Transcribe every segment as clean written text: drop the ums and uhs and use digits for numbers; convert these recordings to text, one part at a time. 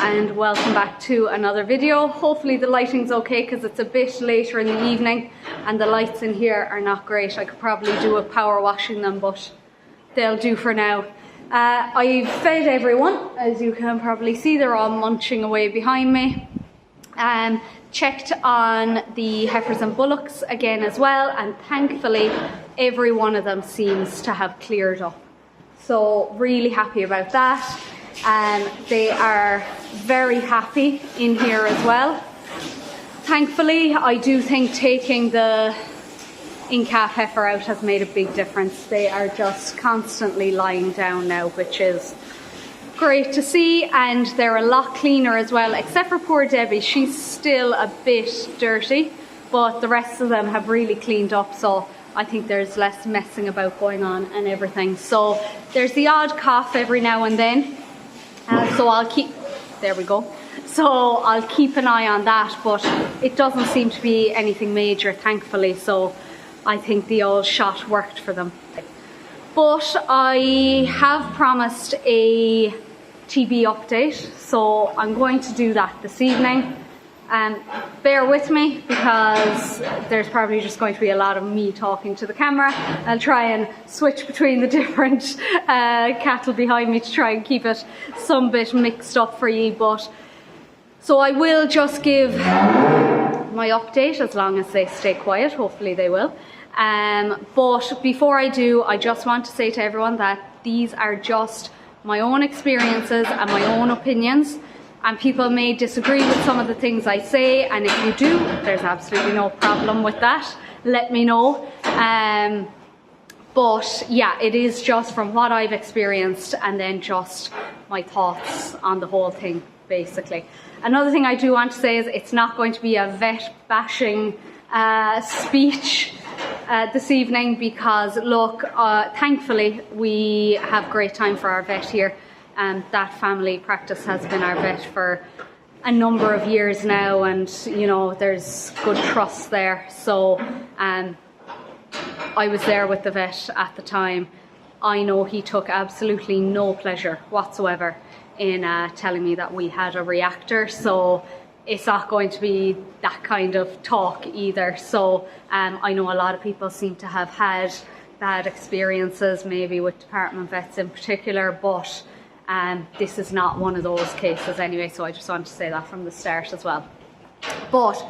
and welcome back to another video. Hopefully the lighting's okay because it's a bit later in the evening and the lights in here are not great. I could probably do a power washing them, but they'll do for now. I've fed everyone. As you can probably see, they're all munching away behind me. Checked on the heifers and bullocks again as well, and thankfully every one of them seems to have cleared up. So really happy about that. They are very happy in here as well. Thankfully, I do think taking the in-calf heifer out has made a big difference. They are just constantly lying down now, which is great to see, and they're a lot cleaner as well, except for poor Debbie. She's still a bit dirty, but the rest of them have really cleaned up, so I think there's less messing about going on and everything. So there's the odd cough every now and then. So I'll keep, there we go. So I'll keep an eye on that, but it doesn't seem to be anything major, thankfully. So I think the old shot worked for them. But I have promised a TB update, so I'm going to do that this evening. Bear with me because there's probably just going to be a lot of me talking to the camera. I'll try and switch between the different cattle behind me to try and keep it some bit mixed up for you. But so I will just give my update as long as they stay quiet. Hopefully they will. But before I do, I just want to say to everyone that these are just my own experiences and my own opinions. And people may disagree with some of the things I say, and if you do, there's absolutely no problem with that. Let me know. But yeah, it is just from what I've experienced and then just my thoughts on the whole thing, basically. Another thing I do want to say is it's not going to be a vet bashing speech this evening because, look, thankfully we have great time for our vet here. That family practice has been our vet for a number of years now, and you know, there's good trust there. So I was there with the vet at the time. I know he took absolutely no pleasure whatsoever in telling me that we had a reactor, so it's not going to be that kind of talk either. So I know a lot of people seem to have had bad experiences, maybe with department vets in particular, but this is not one of those cases anyway, so I just want to say that from the start as well. But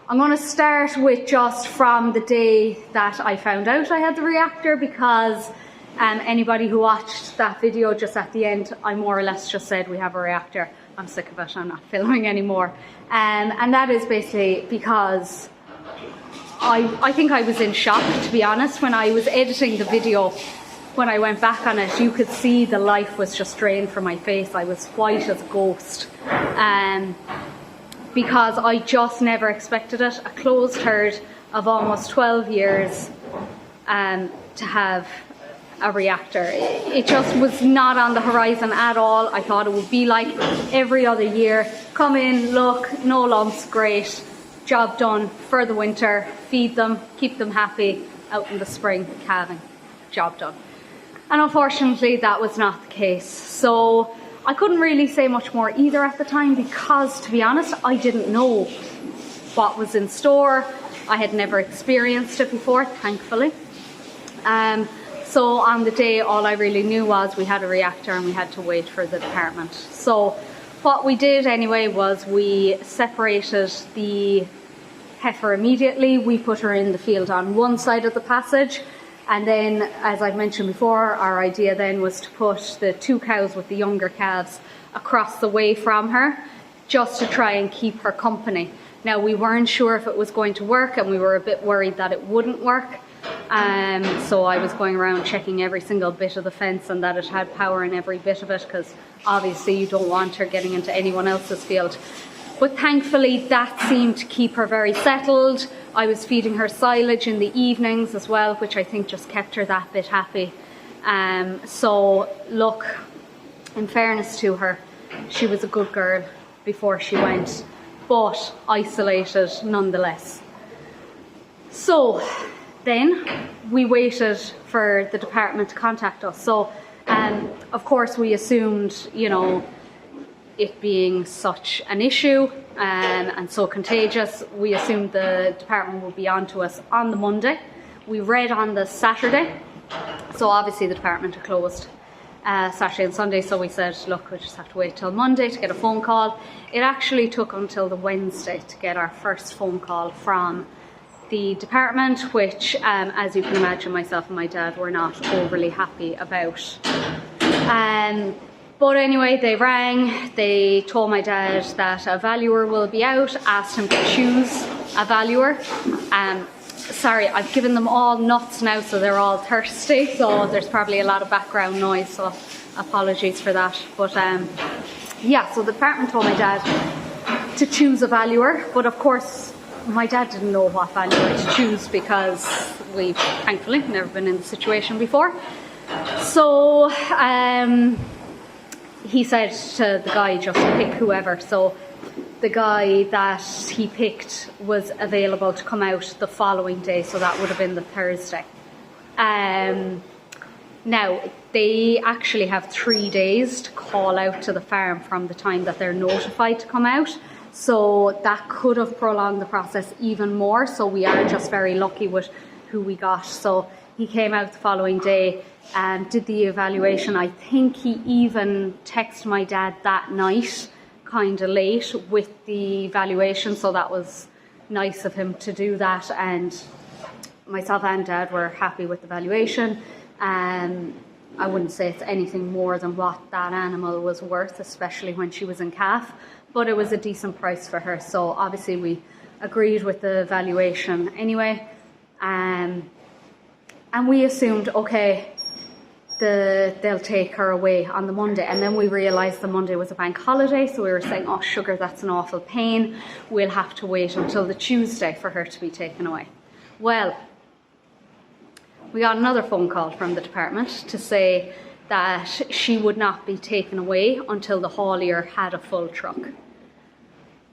I'm going to start with just from the day that I found out I had the reactor, because anybody who watched that video just at the end, I more or less just said we have a reactor. I'm sick of it, I'm not filming anymore. And that is basically because I think I was in shock, to be honest. When I was editing the video, when I went back on it, you could see the life was just drained from my face. I was white as a ghost, because I just never expected it. A closed herd of almost 12 years to have a reactor. It just was not on the horizon at all. I thought it would be like every other year. Come in, look, no lumps, great, job done for the winter, feed them, keep them happy, out in the spring, calving, job done. And unfortunately that was not the case. So I couldn't really say much more either at the time because, to be honest, I didn't know what was in store. I had never experienced it before, thankfully. So on the day, all I really knew was we had a reactor and we had to wait for the department. So what we did anyway was we separated the heifer immediately. We put her in the field on one side of the passage. And then, as I've mentioned before, our idea then was to put the two cows with the younger calves across the way from her, just to try and keep her company. Now, we weren't sure if it was going to work, and we were a bit worried that it wouldn't work. So I was going around checking every single bit of the fence and that it had power in every bit of it, because obviously you don't want her getting into anyone else's field. But thankfully that seemed to keep her very settled. I was feeding her silage in the evenings as well, which I think just kept her that bit happy. So look, in fairness to her, she was a good girl before she went, but isolated nonetheless. So then we waited for the department to contact us. So of course we assumed, you know, it being such an issue and so contagious, we assumed the department would be on to us on the Monday. We read on the Saturday, so obviously the department are closed Saturday and Sunday, so we said, look, we just have to wait till Monday to get a phone call. It actually took until the Wednesday to get our first phone call from the department, which, as you can imagine, myself and my dad were not overly happy about. But anyway, they rang, they told my dad that a valuer will be out, asked him to choose a valuer. Sorry, I've given them all nuts now, so they're all thirsty, so there's probably a lot of background noise, so apologies for that. But yeah, so the department told my dad to choose a valuer, but of course my dad didn't know what valuer to choose because we've thankfully never been in the situation before. So he said to the guy, just pick whoever. So the guy that he picked was available to come out the following day, so that would have been the Thursday. Now, they actually have 3 days to call out to the farm from the time that they're notified to come out, so that could have prolonged the process even more, so we are just very lucky with who we got. So he came out the following day and did the evaluation. I think he even texted my dad that night, kind of late, with the valuation, so that was nice of him to do that, and myself and dad were happy with the valuation. I wouldn't say it's anything more than what that animal was worth, especially when she was in calf, but it was a decent price for her, so obviously we agreed with the valuation anyway. And we assumed, okay, they'll take her away on the Monday, and then we realised the Monday was a bank holiday, so we were saying, oh sugar, that's an awful pain, we'll have to wait until the Tuesday for her to be taken away. Well, we got another phone call from the department to say that she would not be taken away until the haulier had a full truck,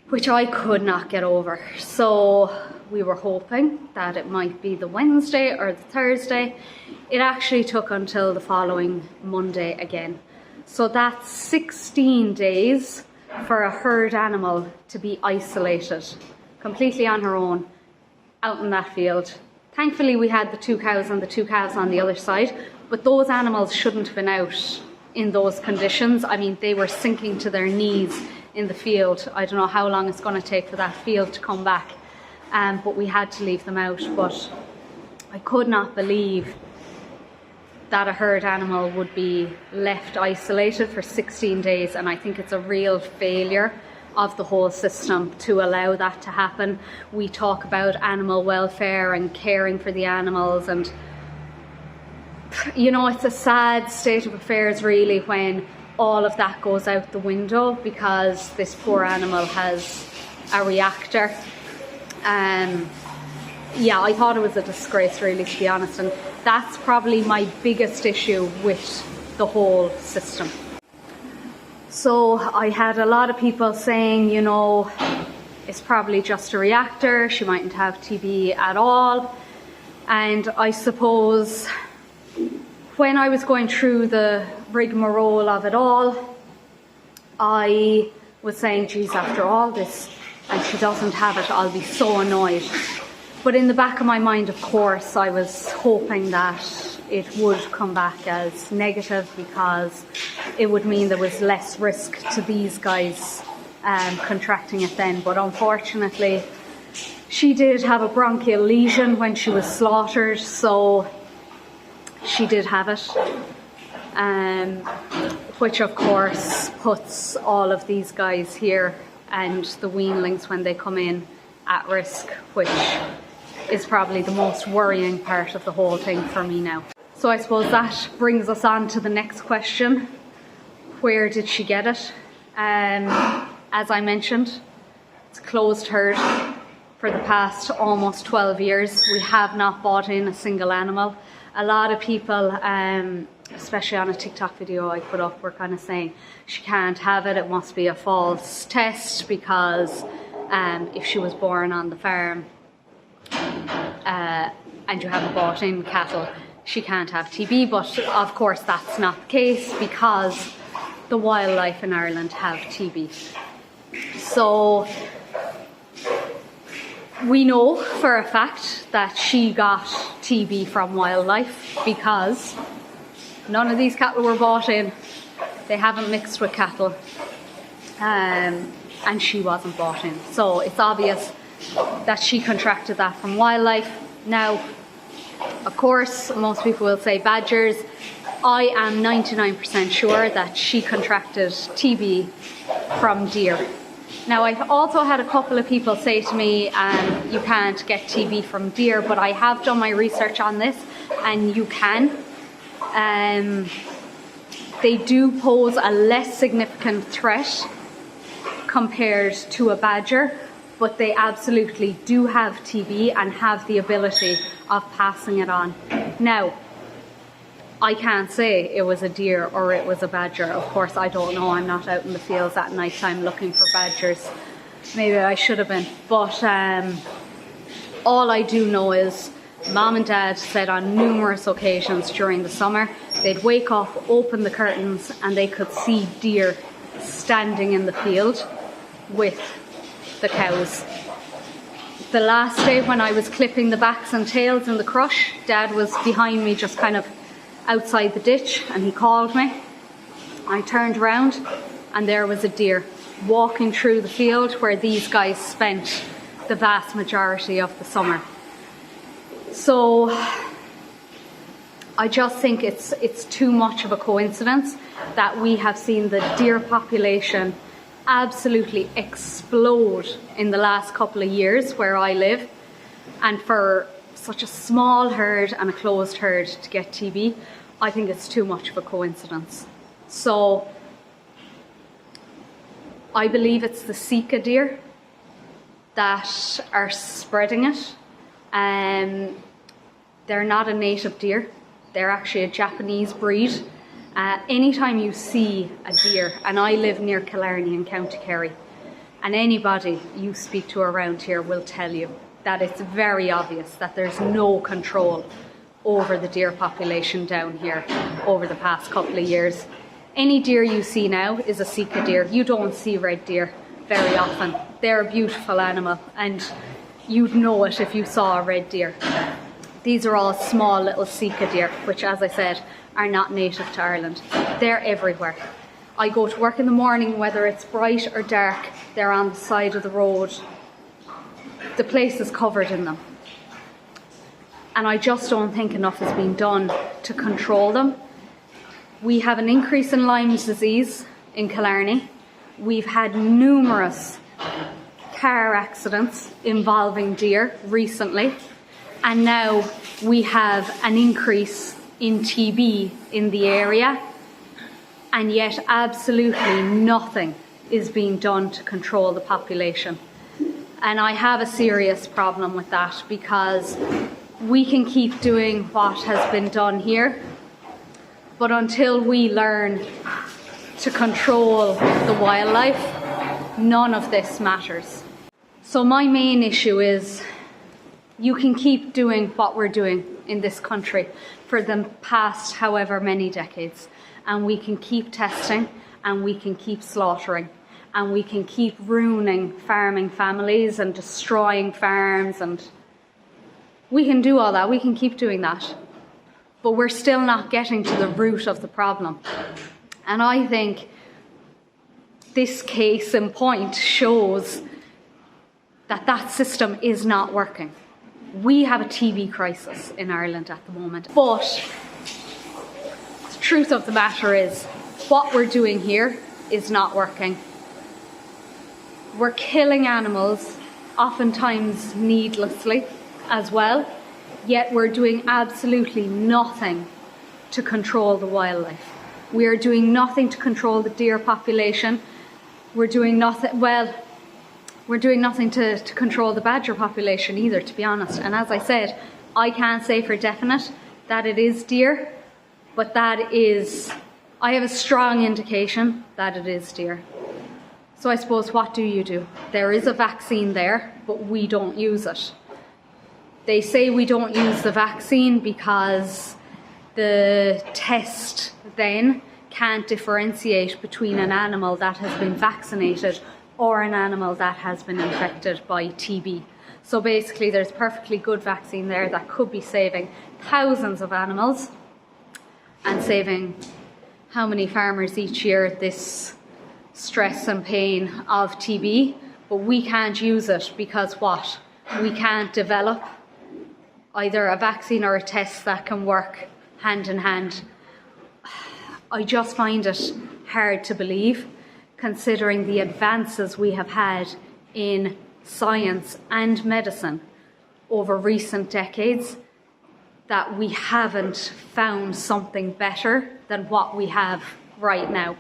which I could not get over. So we were hoping that it might be the Wednesday or the Thursday. It actually took until the following Monday again. So that's 16 days for a herd animal to be isolated, completely on her own, out in that field. Thankfully we had the 2 cows and the 2 calves on the other side, but those animals shouldn't have been out in those conditions. I mean, they were sinking to their knees in the field. I don't know how long it's going to take for that field to come back, but we had to leave them out. But I could not believe that a herd animal would be left isolated for 16 days, and I think it's a real failure of the whole system to allow that to happen. We talk about animal welfare and caring for the animals, and you know, it's a sad state of affairs really when all of that goes out the window because this poor animal has a reactor. Yeah, I thought it was a disgrace really, to be honest, and that's probably my biggest issue with the whole system. So I had a lot of people saying, you know, it's probably just a reactor, she mightn't have TB at all. And I suppose when I was going through the rigmarole of it all, I was saying, geez, after all this, and she doesn't have it, I'll be so annoyed. But in the back of my mind, of course, I was hoping that it would come back as negative because it would mean there was less risk to these guys contracting it then. But unfortunately, she did have a bronchial lesion when she was slaughtered, so she did have it, which of course puts all of these guys here and the weanlings when they come in at risk, which is probably the most worrying part of the whole thing for me now. So I suppose that brings us on to the next question. Where did she get it? As I mentioned, it's a closed herd for the past almost 12 years. We have not bought in a single animal. A lot of people, especially on a TikTok video I put up, were kind of saying she can't have it, it must be a false test because if she was born on the farm and you haven't bought in cattle, she can't have TB. But of course that's not the case because the wildlife in Ireland have TB. So we know for a fact that she got TB from wildlife because none of these cattle were bought in. They haven't mixed with cattle, and she wasn't bought in. So it's obvious that she contracted that from wildlife. Now, of course, most people will say badgers. I am 99% sure that she contracted TB from deer. Now, I've also had a couple of people say to me, you can't get TB from deer, but I have done my research on this, and you can. They do pose a less significant threat compared to a badger, but they absolutely do have TB and have the ability of passing it on. Now, I can't say it was a deer or it was a badger. Of course, I don't know. I'm not out in the fields at night time looking for badgers. Maybe I should have been. But all I do know is Mom and Dad said on numerous occasions during the summer, they'd wake up, open the curtains, and they could see deer standing in the field with the cows. The last day when I was clipping the backs and tails in the crush, Dad was behind me just kind of outside the ditch, and he called me. I turned around and there was a deer walking through the field where these guys spent the vast majority of the summer. So I just think it's too much of a coincidence that we have seen the deer population absolutely explode in the last couple of years where I live, and for such a small herd and a closed herd to get TB, I think it's too much of a coincidence. So I believe it's the Sika deer that are spreading it. They're not a native deer, they're actually a Japanese breed. Anytime you see a deer, and I live near Killarney in County Kerry, and anybody you speak to around here will tell you that it's very obvious that there's no control over the deer population down here over the past couple of years. Any deer you see now is a Sika deer. You don't see red deer very often. They're a beautiful animal, and you'd know it if you saw a red deer. These are all small little Sika deer, which, as I said, are not native to Ireland. They're everywhere. I go to work in the morning, whether it's bright or dark, they're on the side of the road. The place is covered in them. And I just don't think enough has been done to control them. We have an increase in Lyme's disease in Killarney. We've had numerous car accidents involving deer recently. And now we have an increase in TB in the area. And yet absolutely nothing is being done to control the population. And I have a serious problem with that, because we can keep doing what has been done here, but until we learn to control the wildlife, none of this matters. So my main issue is, you can keep doing what we're doing in this country for the past however many decades, and we can keep testing, and we can keep slaughtering, and we can keep ruining farming families and destroying farms, and we can do all that, we can keep doing that. But we're still not getting to the root of the problem. And I think this case in point shows that that system is not working. We have a TB crisis in Ireland at the moment. But the truth of the matter is, what we're doing here is not working. We're killing animals, oftentimes needlessly as well, yet we're doing absolutely nothing to control the wildlife. We are doing nothing to control the deer population. We're doing nothing, well, we're doing nothing to control the badger population either, to be honest. And as I said, I can't say for definite that it is deer, but that is, I have a strong indication that it is deer. So I suppose, what do? There is a vaccine there, but we don't use it. They say we don't use the vaccine because the test then can't differentiate between an animal that has been vaccinated or an animal that has been infected by TB. So basically there's a perfectly good vaccine there that could be saving thousands of animals and saving how many farmers each year this stress and pain of TB, but we can't use it because what? We can't develop either a vaccine or a test that can work hand in hand. I just find it hard to believe, considering the advances we have had in science and medicine over recent decades, that we haven't found something better than what we have right now.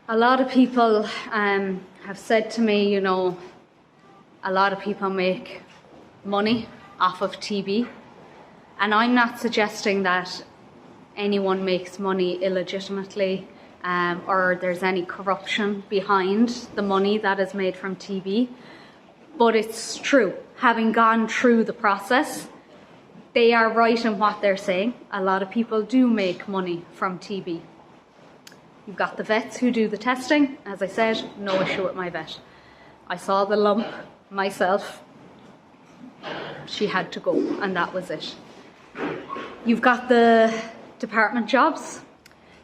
A lot of people have said to me, you know, a lot of people make money off of TB, and I'm not suggesting that anyone makes money illegitimately or there's any corruption behind the money that is made from TB, but it's true. Having gone through the process, they are right in what they're saying. A lot of people do make money from TB. You've got the vets who do the testing. As I said, no issue with my vet. I saw the lump myself. She had to go, and that was it. You've got the department jobs.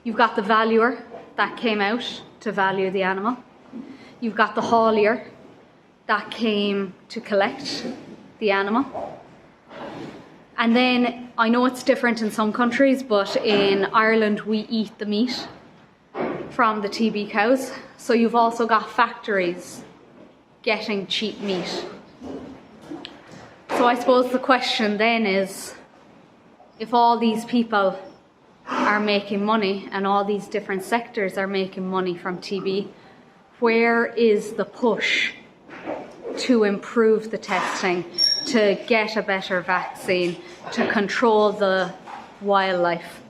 You've got the valuer that came out to value the animal. You've got the haulier that came to collect the animal. And then, I know it's different in some countries, but in Ireland we eat the meat from the TB cows. So you've also got factories getting cheap meat. So I suppose the question then is, if all these people are making money and all these different sectors are making money from TB, where is the push to improve the testing, to get a better vaccine, to control the wildlife?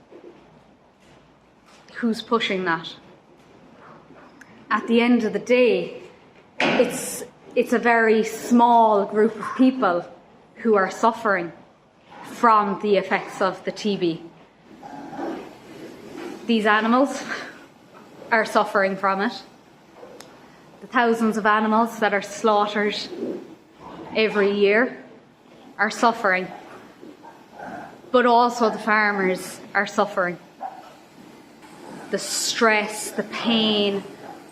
Who's pushing that? At the end of the day, it's a very small group of people who are suffering from the effects of the TB. These animals are suffering from it. The thousands of animals that are slaughtered every year are suffering, but also the farmers are suffering. The stress, the pain,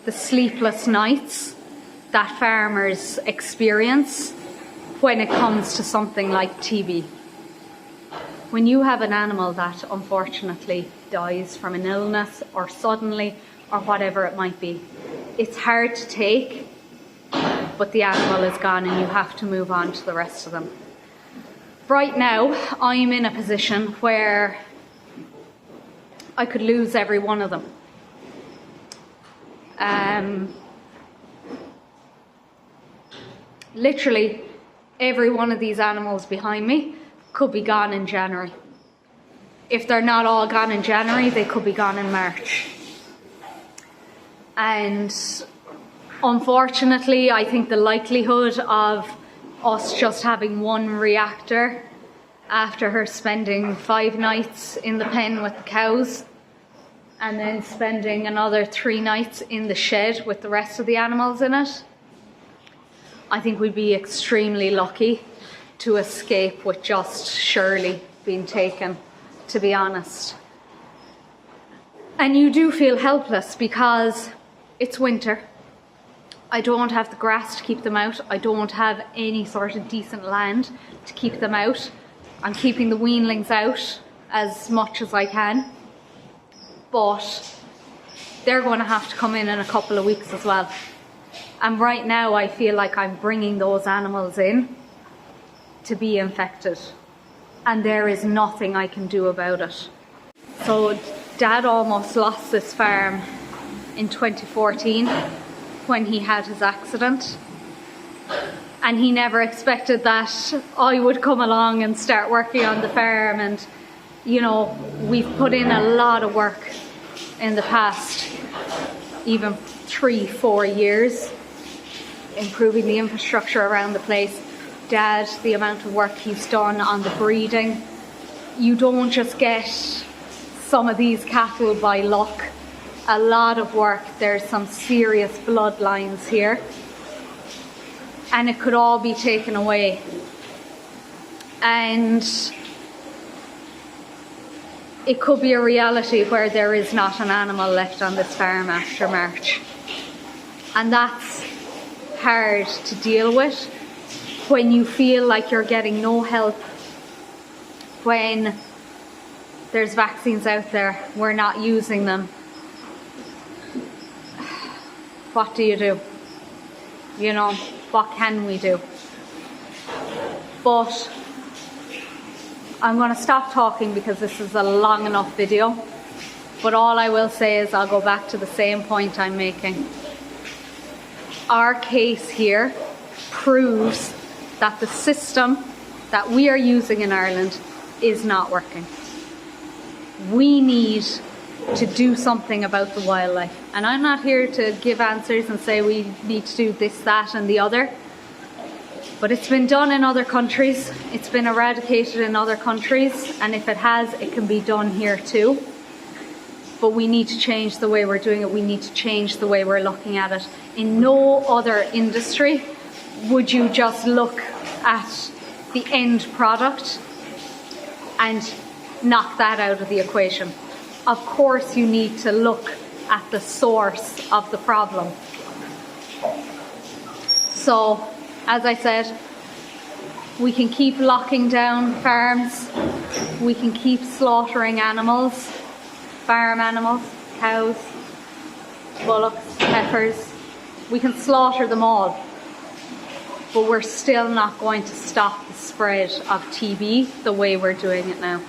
the sleepless nights that farmers experience when it comes to something like TB. When you have an animal that unfortunately dies from an illness or suddenly or whatever it might be, it's hard to take, but the animal is gone and you have to move on to the rest of them. Right now, I'm in a position where I could lose every one of them. Literally, every one of these animals behind me could be gone in January. If they're not all gone in January, they could be gone in March. And unfortunately, I think the likelihood of us just having one reactor after her spending 5 nights in the pen with the cows and then spending another 3 nights in the shed with the rest of the animals in it, I think we'd be extremely lucky to escape with just Shirley being taken, to be honest. And you do feel helpless because it's winter. I don't have the grass to keep them out. I don't have any sort of decent land to keep them out. I'm keeping the weanlings out as much as I can. But they're going to have to come in a couple of weeks as well. And right now I feel like I'm bringing those animals in to be infected. And there is nothing I can do about it. So Dad almost lost this farm in 2014 when he had his accident. And he never expected that I would come along and start working on the farm. And, you know, we've put in a lot of work in the past, even 3-4 years, improving the infrastructure around the place. Dad, the amount of work he's done on the breeding. You don't just get some of these cattle by luck a lot of work. There's some serious bloodlines here, and it could all be taken away. And it could be a reality where there is not an animal left on this farm after March. And that's hard to deal with when you feel like you're getting no help, when there's vaccines out there, we're not using them. What do you do? You know, what can we do? But I'm going to stop talking because this is a long enough video. But all I will say is I'll go back to the same point I'm making. Our case here proves that the system that we are using in Ireland is not working. We need to do something about the wildlife. And I'm not here to give answers and say we need to do this, that and the other. But it's been done in other countries. It's been eradicated in other countries. And if it has, it can be done here too. But we need to change the way we're doing it. We need to change the way we're looking at it. In no other industry would you just look at the end product and knock that out of the equation. Of course, you need to look at the source of the problem. So, as I said, we can keep locking down farms, we can keep slaughtering animals, farm animals, cows, bullocks, heifers. We can slaughter them all, but we're still not going to stop the spread of TB the way we're doing it now.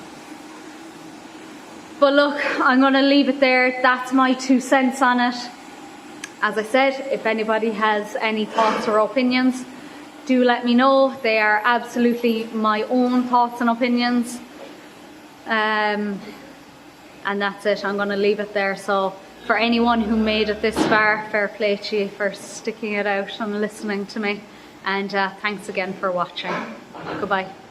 But look, I'm going to leave it there. That's my 2 cents on it. As I said, if anybody has any thoughts or opinions, do let me know. They are absolutely my own thoughts and opinions. And that's it. I'm going to leave it there. So for anyone who made it this far, fair play to you for sticking it out and listening to me. And thanks again for watching. Goodbye.